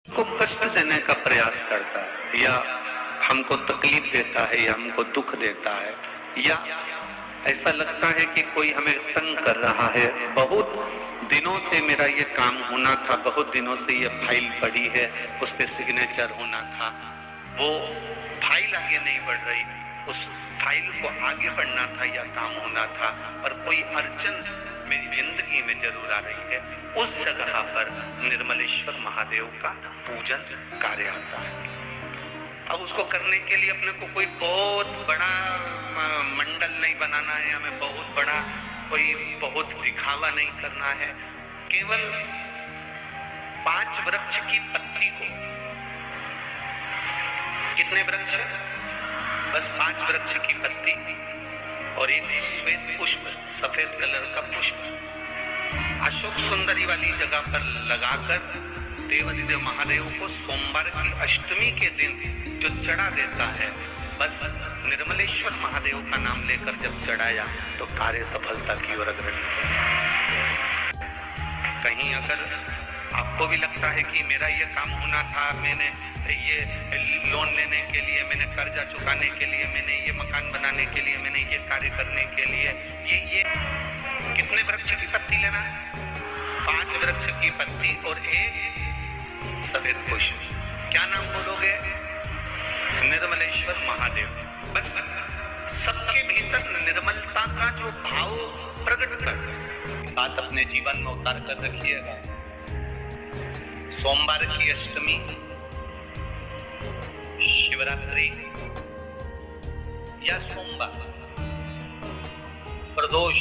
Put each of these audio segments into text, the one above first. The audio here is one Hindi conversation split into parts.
को कष्ट देने का प्रयास करता है या हमको तकलीफ देता है या हमको दुख देता है या ऐसा लगता है कि कोई हमें तंग कर रहा है। बहुत दिनों से मेरा ये काम होना था, बहुत दिनों से ये फाइल पड़ी है, उस पर सिग्नेचर होना था, वो फाइल आगे नहीं बढ़ रही, उस फाइल को आगे बढ़ना था या काम होना था, पर कोई अड़चन मेरी जिंदगी में जरूर आ रही है। उस जगह पर निर्मलेश्वर महादेव का पूजन कार्य आता है। अब उसको करने के लिए अपने को कोई बहुत बड़ा मंडल नहीं बनाना है, हमें बहुत बड़ा कोई बहुत दिखावा नहीं करना है। केवल 5 वृक्ष की पत्ती को, कितने वृक्ष? बस 5 वृक्ष की पत्ती और एक श्वेत पुष्प, सफेद कलर का पुष्प अशोक सुंदरी वाली जगह पर लगाकर देवाधिदेव महादेव को सोमवार की अष्टमी के दिन जो चढ़ा देता है, बस निर्मलेश्वर महादेव का नाम लेकर जब चढ़ाया तो कार्य सफलता की ओर अग्रसर। कहीं अगर आपको भी लगता है कि मेरा ये काम होना था, मैंने ये लोन लेने के लिए, मैंने कर्जा चुकाने के लिए, मैंने ये मकान बनाने के लिए, मैंने ये कार्य करने के लिए, ये कितने वृक्ष की पत्ती लेना है? 5 वृक्ष की पत्ती और एक सफेद पुष्प। क्या नाम बोलोगे? निर्मलेश्वर महादेव। बस सबके भीतर निर्मलता का जो भाव प्रकट कर बात अपने जीवन में उतार कर रखिएगा। सोमवार की अष्टमी, शिवरात्रि या सोमवार, प्रदोष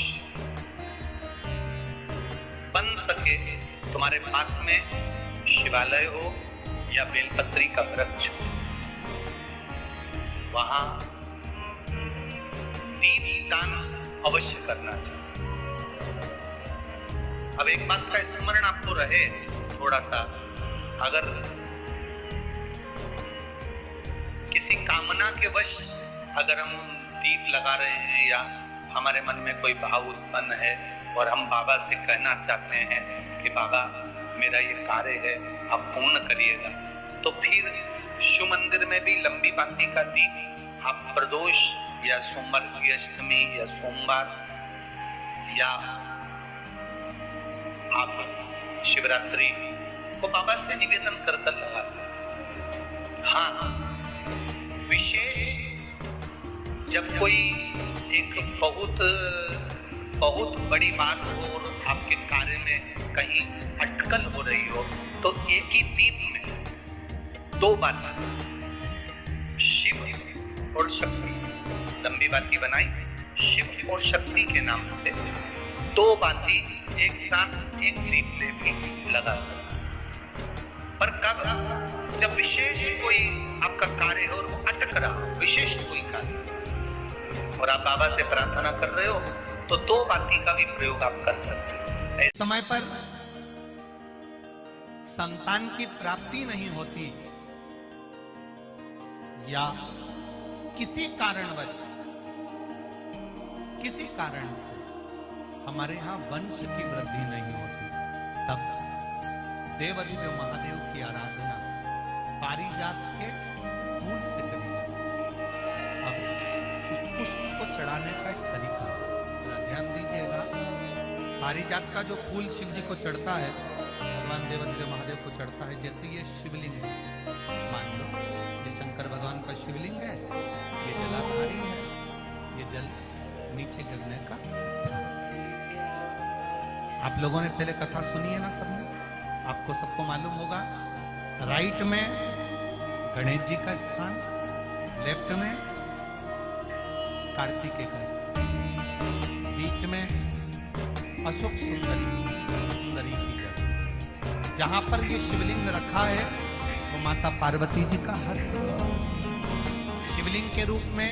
बन सके तुम्हारे पास में शिवालय हो या बेलपत्री का वृक्ष, वहां दीपदान अवश्य करना चाहिए। अब एक बात का स्मरण आपको रहे थोड़ा सा, अगर किसी कामना के वश अगर हम दीप लगा रहे हैं या हमारे मन में कोई भाव उत्पन्न है और हम बाबा से कहना चाहते हैं कि बाबा मेरा ये कार्य है, आप पूर्ण करिएगा, तो फिर शिव मंदिर में भी लंबी बाती का दीप आप प्रदोष या सोमवार की अष्टमी या सोमवार या आप शिवरात्रि को बाबा से निवेदन कर लगा सकते। हाँ, विशेष जब कोई एक बहुत बड़ी बात हो और आपके कार्य में कहीं अटकल हो रही हो, तो एक ही दीप में 2 बातें, शिव और शक्ति, लंबी बाती बनाई, शिव और शक्ति के नाम से 2 बाती एक साथ एक दीप में भी लगा सकते। पर कब? जब विशेष कोई आपका कार्य हो और वो अटक रहा हो, विशेष कोई कार्य, और आप बाबा से प्रार्थना कर रहे हो, तो 2 बाती का भी प्रयोग आप कर सकते हैं। समय पर संतान की प्राप्ति नहीं होती या किसी कारणवश, किसी कारण से हमारे यहां वंश की वृद्धि नहीं होती, तब देवाधिदेव महादेव की आराधना पारिजात के फूल से करी जाती। अब उस पुष्प को चढ़ाने का एक तरीका ध्यान दीजिएगा। पारिजात का जो फूल शिव जी को चढ़ता है, भगवान देवाधिदेव महादेव को चढ़ता है, जैसे ये शिवलिंग मान लो, ये शंकर भगवान का शिवलिंग है, ये जलाधारी है, ये जल नीचे गिरने का स्थान। आप लोगों ने पहले कथा सुनी है ना सबने, आपको सबको मालूम होगा। राइट में गणेश जी का स्थान, लेफ्ट में कार्तिकेय का स्थान, बीच में अशोक सुंदरी की जगह। जहां पर ये शिवलिंग रखा है वो माता पार्वती जी का हस्त है। शिवलिंग के रूप में,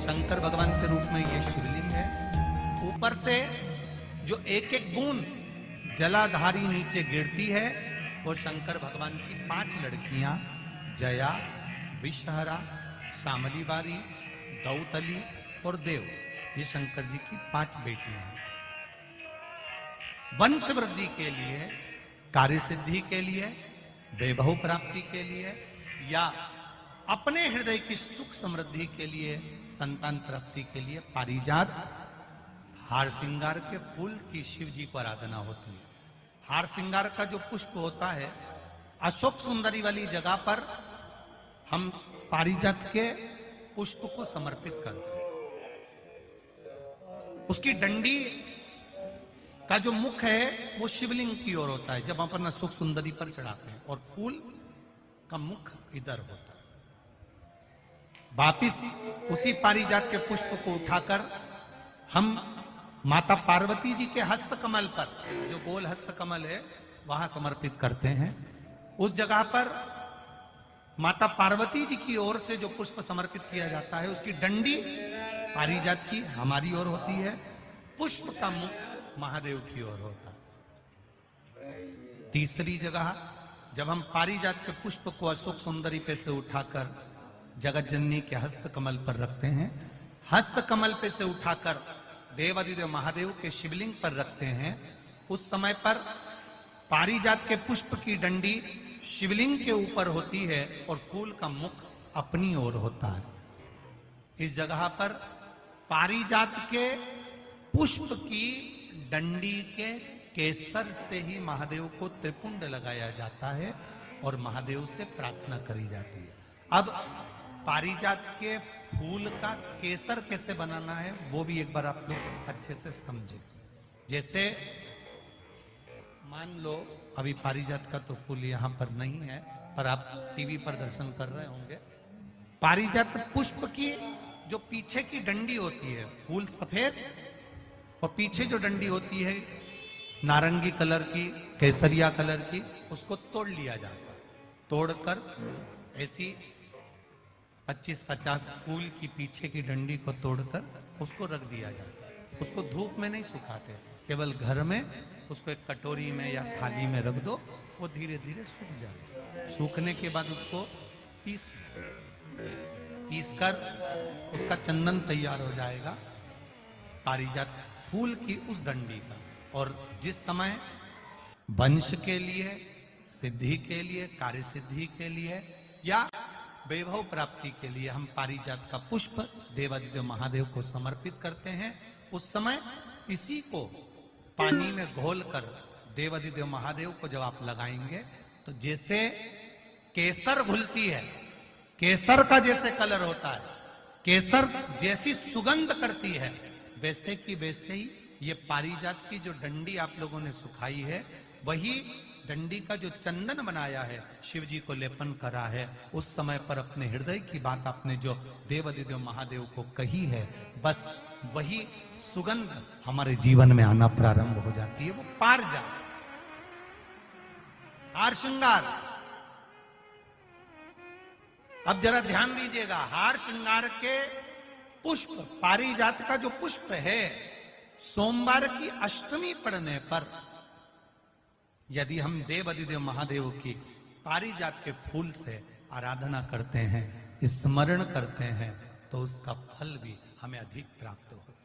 शंकर भगवान के रूप में ये शिवलिंग है। ऊपर से जो एक एक बूंद जलाधारी नीचे गिरती है, वो शंकर भगवान की 5 लड़कियां, जया, विषहरा, शामली बारी, दौतली और देव, ये शंकर जी की 5 बेटियां हैं। वंश वृद्धि के लिए, कार्य सिद्धि के लिए वैभव प्राप्ति के लिए या अपने हृदय की सुख समृद्धि के लिए, संतान प्राप्ति के लिए पारिजात हार श्रृंगार के फूल की शिव जी को आराधना होती है। हार श्रृंगार का जो पुष्प होता है, अशोक सुंदरी वाली जगह पर हम पारिजात के पुष्प को समर्पित करते हैं। उसकी डंडी का जो मुख है वो शिवलिंग की ओर होता है जब अपन अशोक सुंदरी पर चढ़ाते हैं, और फूल का मुख इधर होता है। वापिस उसी पारिजात के पुष्प को उठाकर हम माता पार्वती जी के हस्त कमल पर, जो गोल हस्त कमल है, वहां समर्पित करते हैं। उस जगह पर माता पार्वती जी की ओर से जो पुष्प समर्पित किया जाता है, उसकी डंडी पारिजात की हमारी ओर होती है, पुष्प का मुख महादेव की ओर होता है। तीसरी जगह जब हम पारिजात के पुष्प को अशोक सुंदरी पे से उठाकर जगत जननी के हस्त कमल पर रखते हैं, हस्त कमल पे से उठाकर देवादिदेव महादेव के शिवलिंग पर रखते हैं, उस समय पर पारिजात के पुष्प की डंडी शिवलिंग के ऊपर होती है और फूल का मुख अपनी ओर होता है। इस जगह पर पारिजात के पुष्प की डंडी के केसर से ही महादेव को त्रिपुंड लगाया जाता है और महादेव से प्रार्थना करी जाती है। अब पारिजात के फूल का केसर कैसे बनाना है वो भी एक बार आप लोग अच्छे से समझे। जैसे मान लो अभी पारिजात का तो फूल यहाँ पर नहीं है, पर आप टीवी पर दर्शन कर रहे होंगे। पारिजात पुष्प की जो पीछे की डंडी होती है, फूल सफेद और पीछे जो डंडी होती है नारंगी कलर की, केसरिया कलर की, उसको तोड़ लिया जाता है। तोड़कर ऐसी 25-50 फूल की पीछे की डंडी को तोड़कर उसको रख दिया जाता है। उसको धूप में नहीं सुखाते, केवल घर में उसको एक कटोरी में या थाली में रख दो, वो धीरे धीरे सूख जाए। सूखने के बाद उसको पीसकर उसका चंदन तैयार हो जाएगा पारिजात फूल की उस डंडी का। और जिस समय वंश के लिए, सिद्धि के लिए, कार्य सिद्धि के लिए या वैभव प्राप्ति के लिए हम पारिजात का पुष्प देवादिदेव महादेव को समर्पित करते हैं, उस समय इसी को पानी में घोलकर देवादिदेव महादेव को जब आप लगाएंगे तो जैसे केसर घुलती है, केसर का जैसे कलर होता है, केसर जैसी सुगंध करती है, वैसे की वैसे ही ये पारिजात की जो डंडी आप लोगों ने सुखाई है, वही डंडी का जो चंदन बनाया है, शिव जी को लेपन करा है, उस समय पर अपने हृदय की बात आपने जो देवादिदेव महादेव को कही है, बस वही सुगंध हमारे जीवन में आना प्रारंभ हो जाती है। वो पारिजात हार श्रृंगार। अब जरा ध्यान दीजिएगा, हार श्रृंगार के पुष्प, पारिजात का जो पुष्प है, सोमवार की अष्टमी पड़ने पर यदि हम देवादिदेव महादेव की पारिजात के फूल से आराधना करते हैं, स्मरण करते हैं, तो उसका फल भी हमें अधिक प्राप्त होता है।